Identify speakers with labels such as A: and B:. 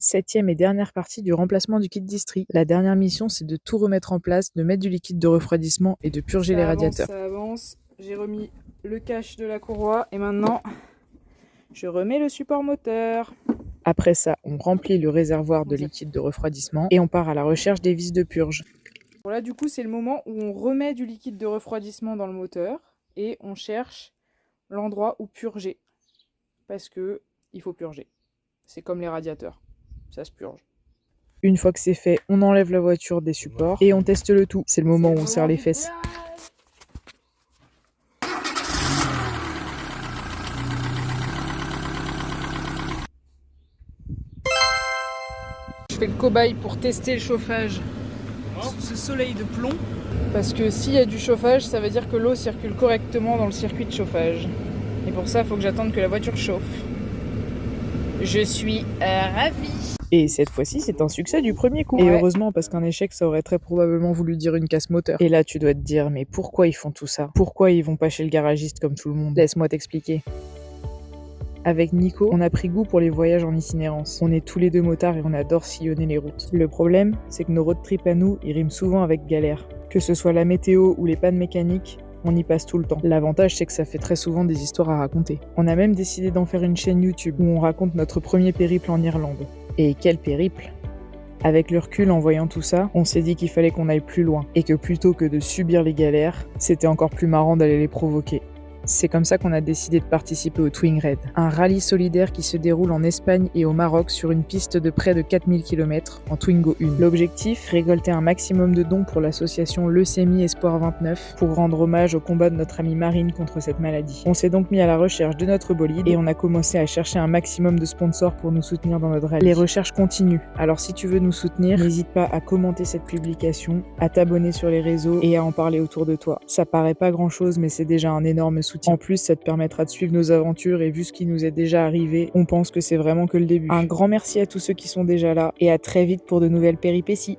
A: 7e et dernière partie du remplacement du kit distri. La dernière mission, c'est de tout remettre en place, de mettre du liquide de refroidissement et de purger les radiateurs.
B: Ça avance. J'ai remis le cache de la courroie et maintenant, je remets le support moteur.
A: Après ça, on remplit le réservoir de liquide de refroidissement et on part à la recherche des vis de purge.
B: Bon là, du coup, c'est le moment où on remet du liquide de refroidissement dans le moteur et on cherche l'endroit où purger. Parce que il faut purger. C'est comme les radiateurs, ça se purge.
A: Une fois que c'est fait, on enlève la voiture des supports et on teste le tout. C'est le moment où on serre les fesses.
B: Je fais le cobaye pour tester le chauffage sous ce soleil de plomb. Parce que s'il y a du chauffage, ça veut dire que l'eau circule correctement dans le circuit de chauffage. Et pour ça, il faut que j'attende que la voiture chauffe. Je suis ravie.
A: Et cette fois-ci, c'est un succès du premier coup. Et heureusement, parce qu'un échec, ça aurait très probablement voulu dire une casse moteur. Et là, tu dois te dire, mais pourquoi ils font tout ça? Pourquoi ils vont pas chez le garagiste comme tout le monde? Laisse-moi t'expliquer. Avec Nico, on a pris goût pour les voyages en itinérance. On est tous les deux motards et on adore sillonner les routes. Le problème, c'est que nos road trips à nous, ils riment souvent avec galère. Que ce soit la météo ou les pannes mécaniques, on y passe tout le temps. L'avantage, c'est que ça fait très souvent des histoires à raconter. On a même décidé d'en faire une chaîne YouTube où on raconte notre premier périple en Irlande. Et quel périple! Avec le recul, en voyant tout ça, on s'est dit qu'il fallait qu'on aille plus loin, et que plutôt que de subir les galères, c'était encore plus marrant d'aller les provoquer. C'est comme ça qu'on a décidé de participer au Twin Raid, un rallye solidaire qui se déroule en Espagne et au Maroc sur une piste de près de 4000 km en Twingo 1. L'objectif, récolter un maximum de dons pour l'association Leucémie Espoir 29 pour rendre hommage au combat de notre amie Marine contre cette maladie. On s'est donc mis à la recherche de notre bolide et on a commencé à chercher un maximum de sponsors pour nous soutenir dans notre rallye. Les recherches continuent, alors si tu veux nous soutenir, n'hésite pas à commenter cette publication, à t'abonner sur les réseaux et à en parler autour de toi. Ça paraît pas grand chose, mais c'est déjà un énorme soutien. En plus, ça te permettra de suivre nos aventures et vu ce qui nous est déjà arrivé, on pense que c'est vraiment que le début. Un grand merci à tous ceux qui sont déjà là et à très vite pour de nouvelles péripéties.